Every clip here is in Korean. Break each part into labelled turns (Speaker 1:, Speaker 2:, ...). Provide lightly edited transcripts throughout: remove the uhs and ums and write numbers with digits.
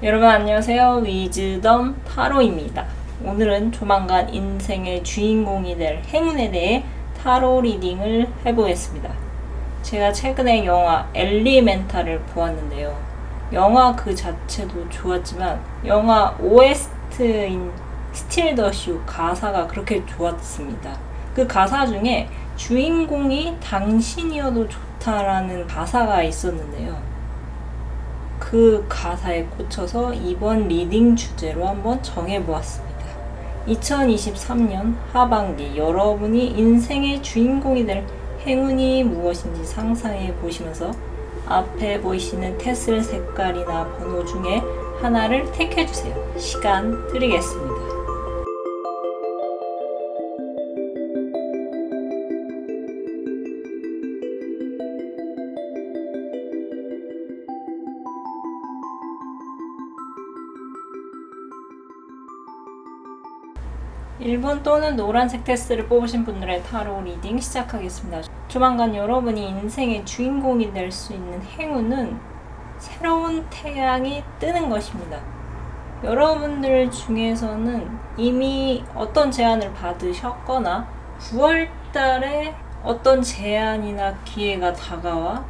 Speaker 1: 여러분 안녕하세요. 위즈덤 타로입니다. 오늘은 조만간 인생의 주인공이 될 행운에 대해 타로 리딩을 해보겠습니다. 제가 최근에 영화 엘리멘탈을 보았는데요. 영화 그 자체도 좋았지만 영화 OST인 스틸 더 쇼 가사가 그렇게 좋았습니다. 그 가사 중에 주인공이 당신이어도 좋다라는 가사가 있었는데요. 그 가사에 꽂혀서 이번 리딩 주제로 한번 정해보았습니다. 2023년 하반기 여러분이 인생의 주인공이 될 행운이 무엇인지 상상해 보시면서 앞에 보이시는 테슬 색깔이나 번호 중에 하나를 택해주세요. 시간 드리겠습니다. 1번 또는 노란색 테스트를 뽑으신 분들의 타로 리딩 시작하겠습니다. 조만간 여러분이 인생의 주인공이 될 수 있는 행운은 새로운 태양이 뜨는 것입니다. 여러분들 중에서는 이미 어떤 제안을 받으셨거나 9월달에 어떤 제안이나 기회가 다가와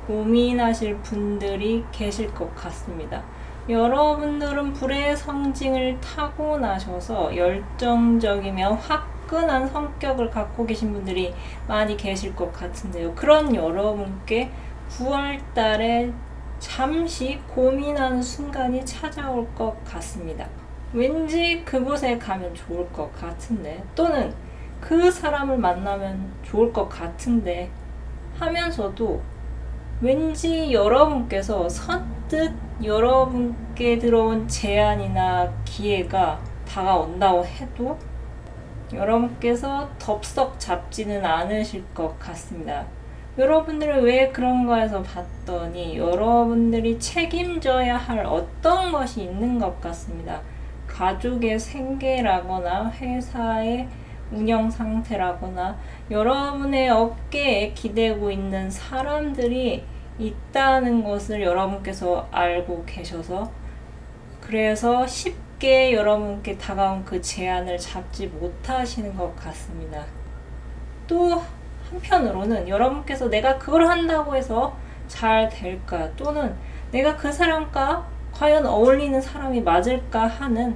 Speaker 1: 고민하실 분들이 계실 것 같습니다. 여러분들은 불의 성징을 타고나셔서 열정적이며 화끈한 성격을 갖고 계신 분들이 많이 계실 것 같은데요. 그런 여러분께 9월 달에 잠시 고민하는 순간이 찾아올 것 같습니다. 왠지 그곳에 가면 좋을 것 같은데, 또는 그 사람을 만나면 좋을 것 같은데 하면서도 왠지 여러분께서 선뜻 여러분께 들어온 제안이나 기회가 다가온다고 해도 여러분께서 덥석 잡지는 않으실 것 같습니다. 여러분들은 왜 그런가 해서 봤더니 여러분들이 책임져야 할 어떤 것이 있는 것 같습니다. 가족의 생계라거나 회사의 운영 상태라거나 여러분의 어깨에 기대고 있는 사람들이 있다는 것을 여러분께서 알고 계셔서 그래서 쉽게 여러분께 다가온 그 제안을 잡지 못하시는 것 같습니다. 또 한편으로는 여러분께서 내가 그걸 한다고 해서 잘 될까, 또는 내가 그 사람과 과연 어울리는 사람이 맞을까 하는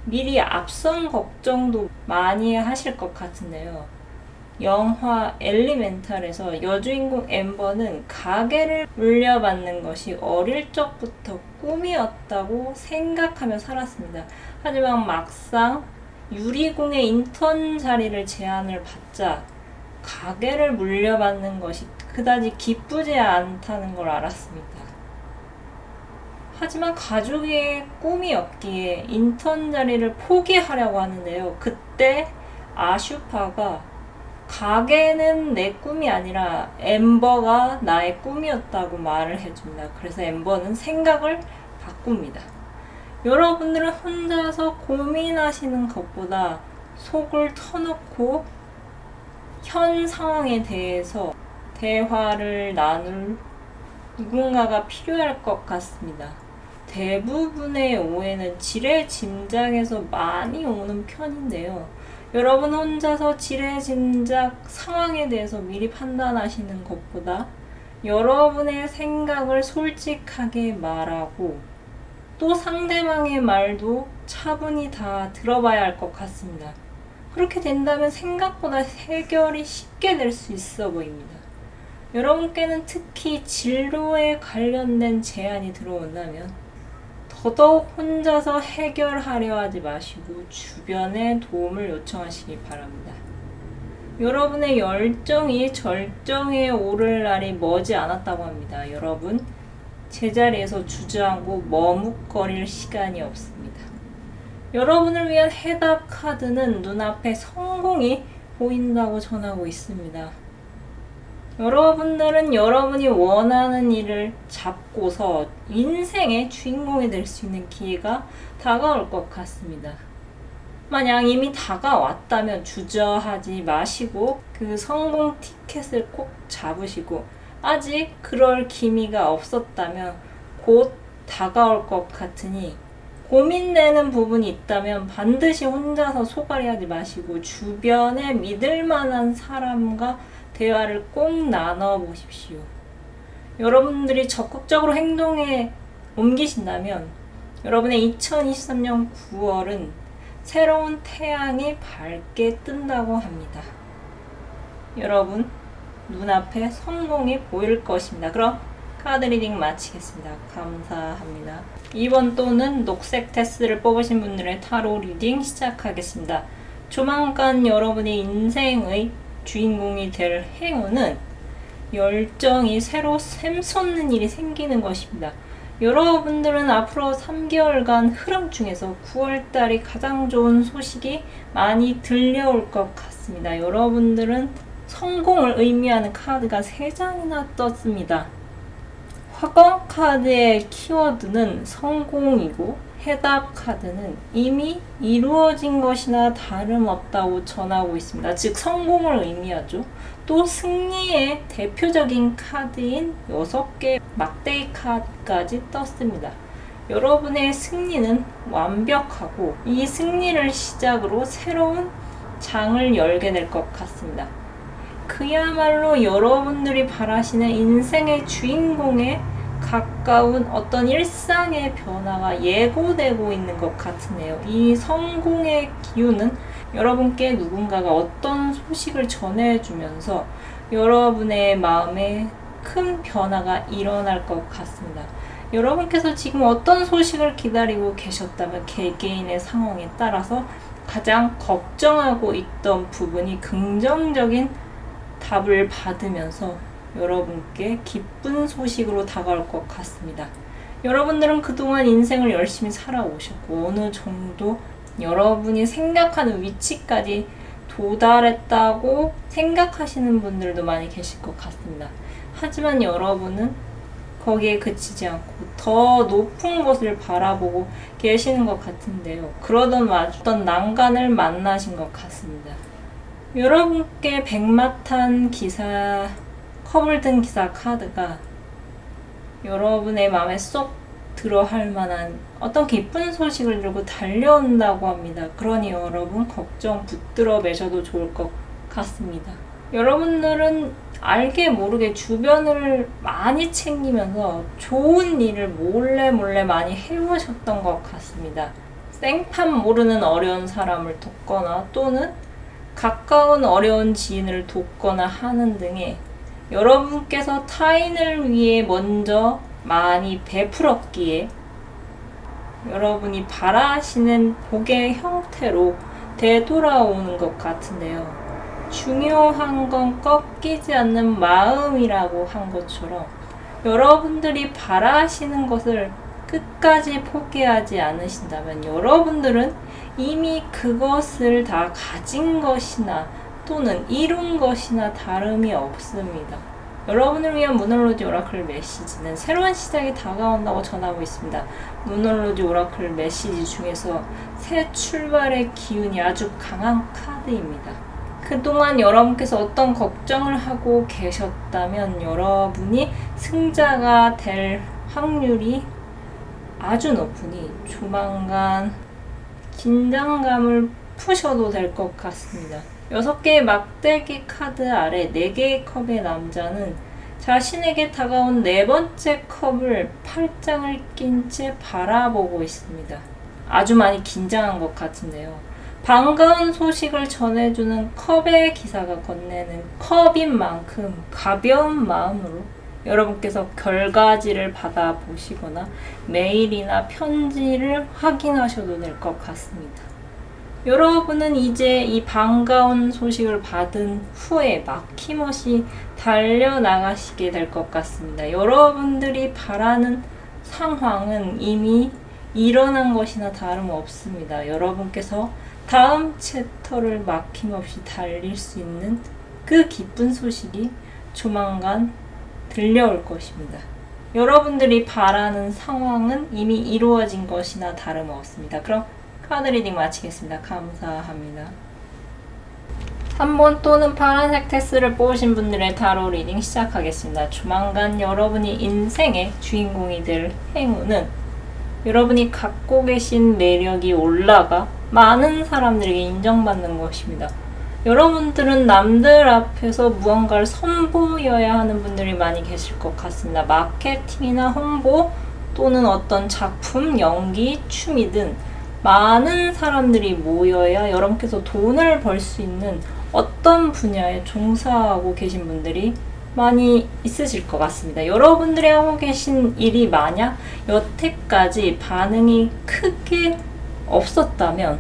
Speaker 1: 미리 앞선 걱정도 많이 하실 것 같은데요. 영화 엘리멘탈에서 여주인공 엠버는 가게를 물려받는 것이 어릴 적부터 꿈이었다고 생각하며 살았습니다. 하지만 막상 유리공의 인턴 자리를 제안을 받자 가게를 물려받는 것이 그다지 기쁘지 않다는 걸 알았습니다. 하지만 가족의 꿈이었기에 인턴 자리를 포기하려고 하는데요. 그때 아슈파가 가게는 내 꿈이 아니라 엠버가 나의 꿈이었다고 말을 해줍니다. 그래서 엠버는 생각을 바꿉니다. 여러분들은 혼자서 고민하시는 것보다 속을 터놓고 현 상황에 대해서 대화를 나눌 누군가가 필요할 것 같습니다. 대부분의 오해는 지레짐작에서 많이 오는 편인데요. 여러분 혼자서 지레짐작 상황에 대해서 미리 판단하시는 것보다 여러분의 생각을 솔직하게 말하고 또 상대방의 말도 차분히 다 들어봐야 할 것 같습니다. 그렇게 된다면 생각보다 해결이 쉽게 될 수 있어 보입니다. 여러분께는 특히 진로에 관련된 제안이 들어온다면 더더욱 혼자서 해결하려 하지 마시고 주변의 도움을 요청하시기 바랍니다. 여러분의 열정이 절정에 오를 날이 머지 않았다고 합니다. 여러분, 제자리에서 주저앉고 머뭇거릴 시간이 없습니다. 여러분을 위한 해답 카드는 눈앞에 성공이 보인다고 전하고 있습니다. 여러분들은 여러분이 원하는 일을 잡고서 인생의 주인공이 될 수 있는 기회가 다가올 것 같습니다. 만약 이미 다가왔다면 주저하지 마시고 그 성공 티켓을 꼭 잡으시고, 아직 그럴 기미가 없었다면 곧 다가올 것 같으니 고민되는 부분이 있다면 반드시 혼자서 소갈이하지 마시고 주변에 믿을 만한 사람과 대화를 꼭 나눠보십시오. 여러분들이 적극적으로 행동에 옮기신다면 여러분의 2023년 9월은 새로운 태양이 밝게 뜬다고 합니다. 여러분 눈앞에 성공이 보일 것입니다. 그럼 카드 리딩 마치겠습니다. 감사합니다. 2번 또는 녹색 테스트를 뽑으신 분들의 타로 리딩 시작하겠습니다. 조만간 여러분의 인생의 주인공이 될 행운은 열정이 새로 샘솟는 일이 생기는 것입니다. 여러분들은 앞으로 3개월간 흐름 중에서 9월달이 가장 좋은 소식이 많이 들려올 것 같습니다. 여러분들은 성공을 의미하는 카드가 3장이나 떴습니다. 화권 카드의 키워드는 성공이고 해답 카드는 이미 이루어진 것이나 다름없다고 전하고 있습니다. 즉 성공을 의미하죠. 또 승리의 대표적인 카드인 6개 막대기 카드까지 떴습니다. 여러분의 승리는 완벽하고 이 승리를 시작으로 새로운 장을 열게 될 것 같습니다. 그야말로 여러분들이 바라시는 인생의 주인공에 가까운 어떤 일상의 변화가 예고되고 있는 것 같으네요. 이 성공의 기운은 여러분께 누군가가 어떤 소식을 전해주면서 여러분의 마음에 큰 변화가 일어날 것 같습니다. 여러분께서 지금 어떤 소식을 기다리고 계셨다면 개개인의 상황에 따라서 가장 걱정하고 있던 부분이 긍정적인 답을 받으면서 여러분께 기쁜 소식으로 다가올 것 같습니다. 여러분들은 그동안 인생을 열심히 살아오셨고 어느 정도 여러분이 생각하는 위치까지 도달했다고 생각하시는 분들도 많이 계실 것 같습니다. 하지만 여러분은 거기에 그치지 않고 더 높은 곳을 바라보고 계시는 것 같은데요. 그러던 어떤 난간을 만나신 것 같습니다. 여러분께 백마탄 기사, 컵을 든 기사 카드가 여러분의 마음에 쏙 들어할 만한 어떤 기쁜 소식을 들고 달려온다고 합니다. 그러니 여러분 걱정 붙들어 매셔도 좋을 것 같습니다. 여러분들은 알게 모르게 주변을 많이 챙기면서 좋은 일을 몰래 많이 해오셨던 것 같습니다. 생판 모르는 어려운 사람을 돕거나 또는 가까운 어려운 지인을 돕거나 하는 등의 여러분께서 타인을 위해 먼저 많이 베풀었기에 여러분이 바라시는 복의 형태로 되돌아오는 것 같은데요. 중요한 건 꺾이지 않는 마음이라고 한 것처럼 여러분들이 바라시는 것을 끝까지 포기하지 않으신다면 여러분들은 이미 그것을 다 가진 것이나 또는 이룬 것이나 다름이 없습니다. 여러분을 위한 문홀로지 오라클 메시지는 새로운 시작이 다가온다고 전하고 있습니다. 문홀로지 오라클 메시지 중에서 새 출발의 기운이 아주 강한 카드입니다. 그동안 여러분께서 어떤 걱정을 하고 계셨다면 여러분이 승자가 될 확률이 아주 높으니 조만간 긴장감을 푸셔도 될 것 같습니다. 6개의 막대기 카드 아래 4개의 컵의 남자는 자신에게 다가온 4번째 컵을 팔짱을 낀 채 바라보고 있습니다. 아주 많이 긴장한 것 같은데요. 반가운 소식을 전해주는 컵의 기사가 건네는 컵인 만큼 가벼운 마음으로 여러분께서 결과지를 받아보시거나 메일이나 편지를 확인하셔도 될 것 같습니다. 여러분은 이제 이 반가운 소식을 받은 후에 막힘없이 달려나가시게 될 것 같습니다. 여러분들이 바라는 상황은 이미 일어난 것이나 다름없습니다. 여러분께서 다음 챕터를 막힘없이 달릴 수 있는 그 기쁜 소식이 조만간 들려올 것입니다. 여러분들이 바라는 상황은 이미 이루어진 것이나 다름없습니다. 그럼 카드 리딩 마치겠습니다. 감사합니다. 3번 또는 파란색 테스를 뽑으신 분들의 타로 리딩 시작하겠습니다. 조만간 여러분이 인생의 주인공이 될 행운은 여러분이 갖고 계신 매력이 올라가 많은 사람들에게 인정받는 것입니다. 여러분들은 남들 앞에서 무언가를 선보여야 하는 분들이 많이 계실 것 같습니다. 마케팅이나 홍보 또는 어떤 작품, 연기, 춤이든 많은 사람들이 모여야 여러분께서 돈을 벌 수 있는 어떤 분야에 종사하고 계신 분들이 많이 있으실 것 같습니다. 여러분들이 하고 계신 일이 만약 여태까지 반응이 크게 없었다면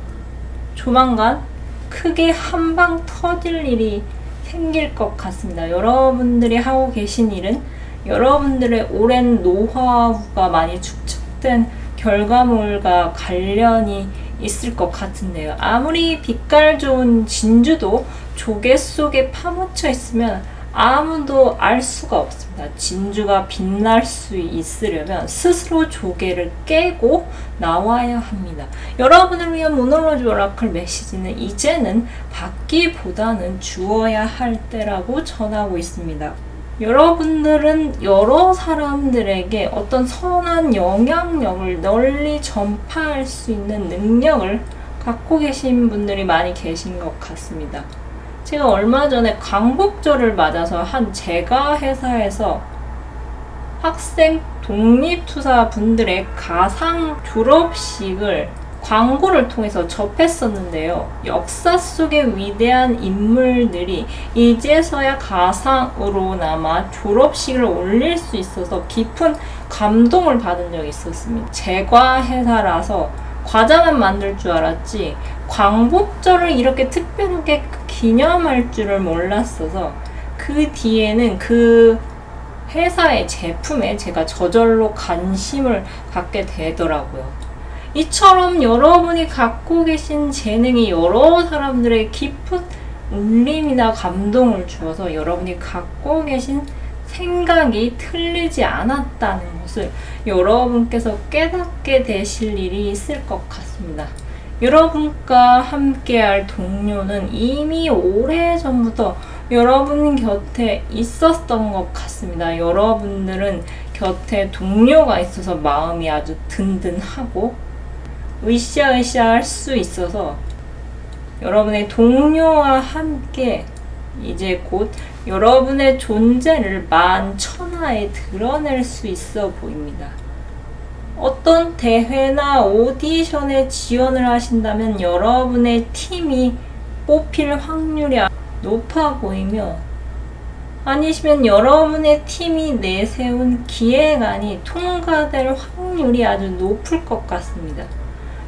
Speaker 1: 조만간 크게 한 방 터질 일이 생길 것 같습니다. 여러분들이 하고 계신 일은 여러분들의 오랜 노하우가 많이 축적된 결과물과 관련이 있을 것 같은데요. 아무리 빛깔 좋은 진주도 조개 속에 파묻혀 있으면 아무도 알 수가 없습니다. 진주가 빛날 수 있으려면 스스로 조개를 깨고 나와야 합니다. 여러분을 위한 모놀로지 오라클 메시지는 이제는 받기보다는 주어야 할 때라고 전하고 있습니다. 여러분들은 여러 사람들에게 어떤 선한 영향력을 널리 전파할 수 있는 능력을 갖고 계신 분들이 많이 계신 것 같습니다. 제가 얼마 전에 광복절을 맞아서 한 제가 회사에서 학생 독립투사 분들의 가상 졸업식을 광고를 통해서 접했었는데요. 역사 속의 위대한 인물들이 이제서야 가상으로나마 졸업식을 올릴 수 있어서 깊은 감동을 받은 적이 있었습니다. 제과 회사라서 과자만 만들 줄 알았지 광복절을 이렇게 특별하게 기념할 줄을 몰랐어서 그 뒤에는 그 회사의 제품에 제가 저절로 관심을 갖게 되더라고요. 이처럼 여러분이 갖고 계신 재능이 여러 사람들의 깊은 울림이나 감동을 주어서 여러분이 갖고 계신 생각이 틀리지 않았다는 것을 여러분께서 깨닫게 되실 일이 있을 것 같습니다. 여러분과 함께할 동료는 이미 오래전부터 여러분 곁에 있었던 것 같습니다. 여러분들은 곁에 동료가 있어서 마음이 아주 든든하고 으쌰으쌰 할 수 있어서 여러분의 동료와 함께 이제 곧 여러분의 존재를 만천하에 드러낼 수 있어 보입니다. 어떤 대회나 오디션에 지원을 하신다면 여러분의 팀이 뽑힐 확률이 높아 보이며 아니시면 여러분의 팀이 내세운 기획안이 통과될 확률이 아주 높을 것 같습니다.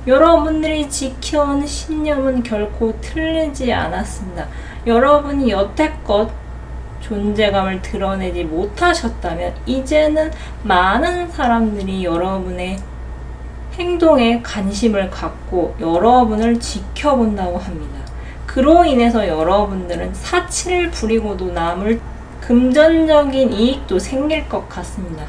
Speaker 1: 여러분들이 지켜온 신념은 결코 틀리지 않았습니다. 여러분이 여태껏 존재감을 드러내지 못하셨다면 이제는 많은 사람들이 여러분의 행동에 관심을 갖고 여러분을 지켜본다고 합니다. 그로 인해서 여러분들은 사치를 부리고도 남을 금전적인 이익도 생길 것 같습니다.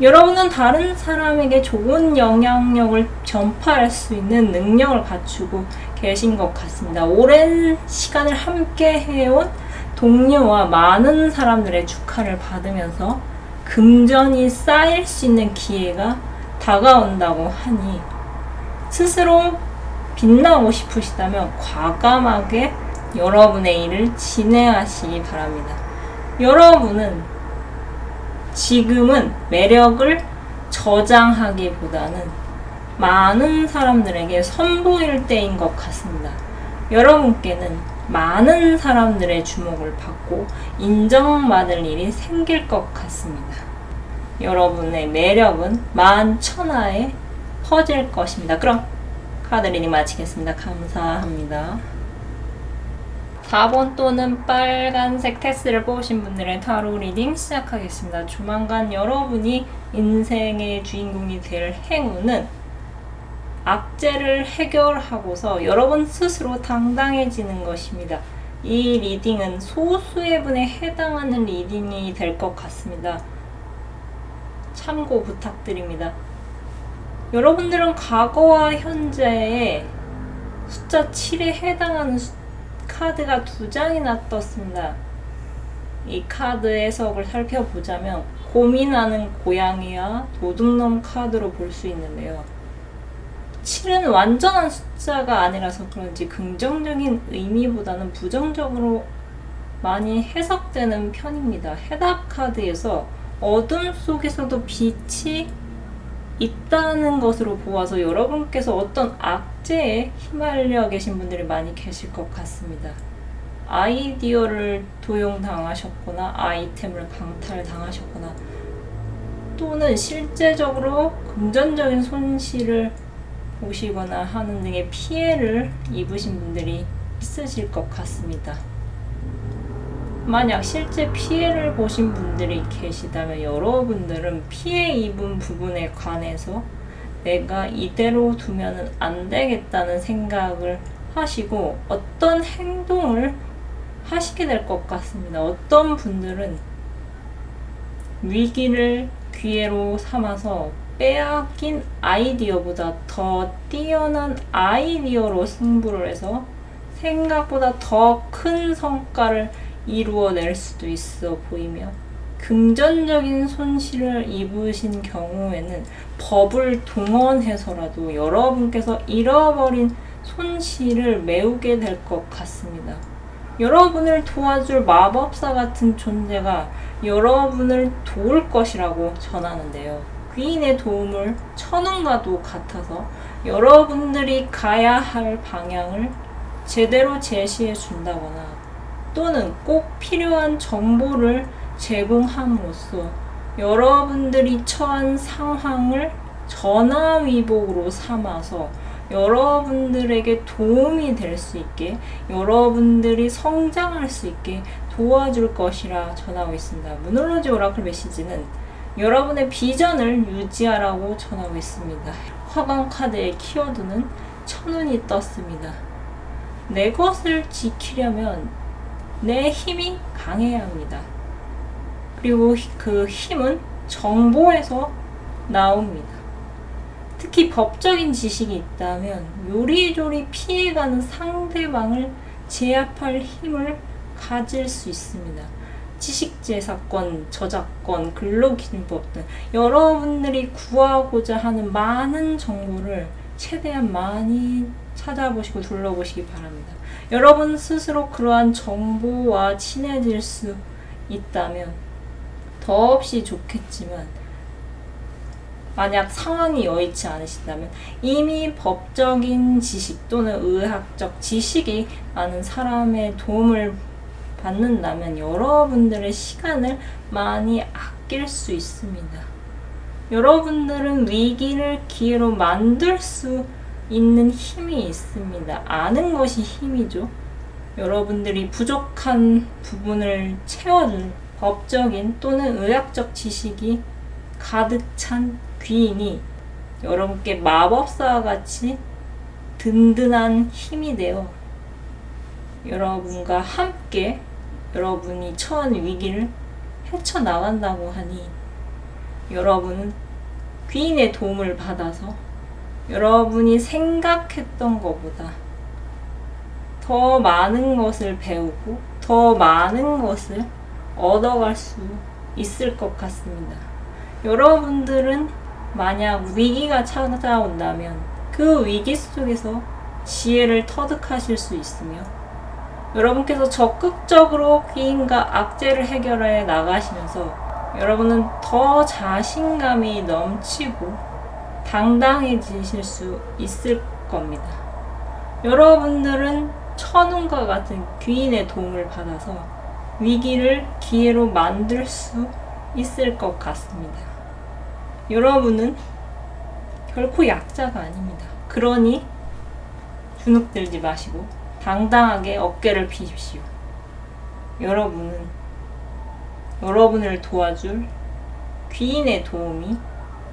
Speaker 1: 여러분은 다른 사람에게 좋은 영향력을 전파할 수 있는 능력을 갖추고 계신 것 같습니다. 오랜 시간을 함께 해온 동료와 많은 사람들의 축하를 받으면서 금전이 쌓일 수 있는 기회가 다가온다고 하니 스스로 빛나고 싶으시다면 과감하게 여러분의 일을 진행하시기 바랍니다. 여러분은 지금은 매력을 저장하기보다는 많은 사람들에게 선보일 때인 것 같습니다. 여러분께는 많은 사람들의 주목을 받고 인정받을 일이 생길 것 같습니다. 여러분의 매력은 만천하에 퍼질 것입니다. 그럼 카드 리딩 마치겠습니다. 감사합니다. 4번 또는 빨간색 테스를 뽑으신 분들의 타로 리딩 시작하겠습니다. 조만간 여러분이 인생의 주인공이 될 행운은 악재를 해결하고서 여러분 스스로 당당해지는 것입니다. 이 리딩은 소수의 분에 해당하는 리딩이 될 것 같습니다. 참고 부탁드립니다. 여러분들은 과거와 현재의 숫자 7에 해당하는 카드가 2장이나 떴습니다. 이 카드 해석을 살펴보자면 고민하는 고양이와 도둑놈 카드로 볼 수 있는데요. 7은 완전한 숫자가 아니라서 그런지 긍정적인 의미보다는 부정적으로 많이 해석되는 편입니다. 해답 카드에서 어둠 속에서도 빛이 있다는 것으로 보아서 여러분께서 어떤 악재에 휘말려 계신 분들이 많이 계실 것 같습니다. 아이디어를 도용당하셨거나 아이템을 강탈당하셨거나 또는 실제적으로 금전적인 손실을 보시거나 하는 등의 피해를 입으신 분들이 있으실 것 같습니다. 만약 실제 피해를 보신 분들이 계시다면 여러분들은 피해 입은 부분에 관해서 내가 이대로 두면 안 되겠다는 생각을 하시고 어떤 행동을 하시게 될 것 같습니다. 어떤 분들은 위기를 기회로 삼아서 빼앗긴 아이디어보다 더 뛰어난 아이디어로 승부를 해서 생각보다 더 큰 성과를 이루어낼 수도 있어 보이며 금전적인 손실을 입으신 경우에는 법을 동원해서라도 여러분께서 잃어버린 손실을 메우게 될 것 같습니다. 여러분을 도와줄 마법사 같은 존재가 여러분을 도울 것이라고 전하는데요. 귀인의 도움을 천운과도 같아서 여러분들이 가야 할 방향을 제대로 제시해 준다거나 또는 꼭 필요한 정보를 제공함으로써 여러분들이 처한 상황을 전화위복으로 삼아서 여러분들에게 도움이 될 수 있게 여러분들이 성장할 수 있게 도와줄 것이라 전하고 있습니다. 무놀로지 오라클 메시지는 여러분의 비전을 유지하라고 전하고 있습니다. 화광 카드의 키워드는 천운이 떴습니다. 내 것을 지키려면 내 힘이 강해야 합니다. 그리고 그 힘은 정보에서 나옵니다. 특히 법적인 지식이 있다면 요리조리 피해가는 상대방을 제압할 힘을 가질 수 있습니다. 지식재산권, 저작권, 근로기준법 등 여러분들이 구하고자 하는 많은 정보를 최대한 많이 찾아보시고 둘러보시기 바랍니다. 여러분 스스로 그러한 정보와 친해질 수 있다면 더없이 좋겠지만 만약 상황이 여의치 않으시다면 이미 법적인 지식 또는 의학적 지식이 많은 사람의 도움을 받는다면 여러분들의 시간을 많이 아낄 수 있습니다. 여러분들은 위기를 기회로 만들 수 있는 힘이 있습니다. 아는 것이 힘이죠. 여러분들이 부족한 부분을 채워줄 법적인 또는 의학적 지식이 가득 찬 귀인이 여러분께 마법사와 같이 든든한 힘이 되어 여러분과 함께 여러분이 처한 위기를 헤쳐나간다고 하니 여러분은 귀인의 도움을 받아서 여러분이 생각했던 것보다 더 많은 것을 배우고 더 많은 것을 얻어갈 수 있을 것 같습니다. 여러분들은 만약 위기가 찾아온다면 그 위기 속에서 지혜를 터득하실 수 있으며 여러분께서 적극적으로 귀인과 악재를 해결해 나가시면서 여러분은 더 자신감이 넘치고 당당해지실 수 있을 겁니다. 여러분들은 천운과 같은 귀인의 도움을 받아서 위기를 기회로 만들 수 있을 것 같습니다. 여러분은 결코 약자가 아닙니다. 그러니 주눅들지 마시고 당당하게 어깨를 피십시오. 여러분은 여러분을 도와줄 귀인의 도움이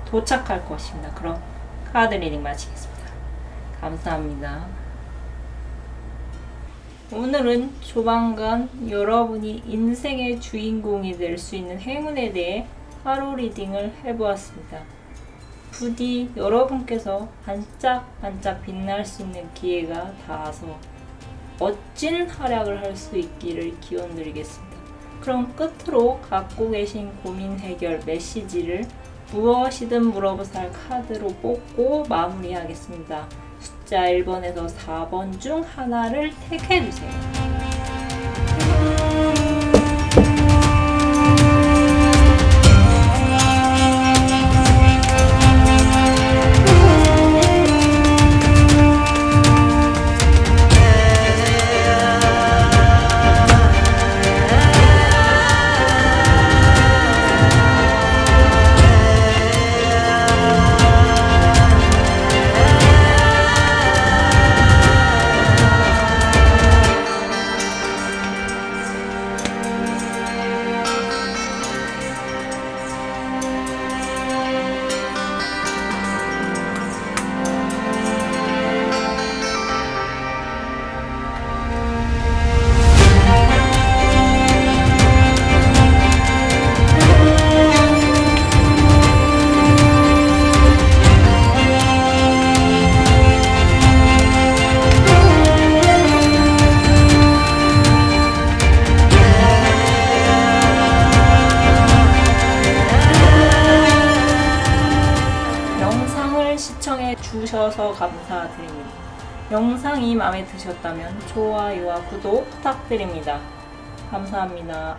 Speaker 1: 도착할 것입니다. 그럼 카드 리딩 마치겠습니다. 감사합니다. 오늘은 조만간 여러분이 인생의 주인공이 될 수 있는 행운에 대해 타로 리딩을 해보았습니다. 부디 여러분께서 반짝반짝 빛날 수 있는 기회가 닿아서 멋진 활약을 할 수 있기를 기원드리겠습니다. 그럼 끝으로 갖고 계신 고민 해결 메시지를 무엇이든 물어보살 카드로 뽑고 마무리하겠습니다. 숫자 1번에서 4번 중 하나를 택해주세요. 시청해 주셔서 감사드립니다. 영상이 마음에 드셨다면 좋아요와 구독 부탁드립니다. 감사합니다.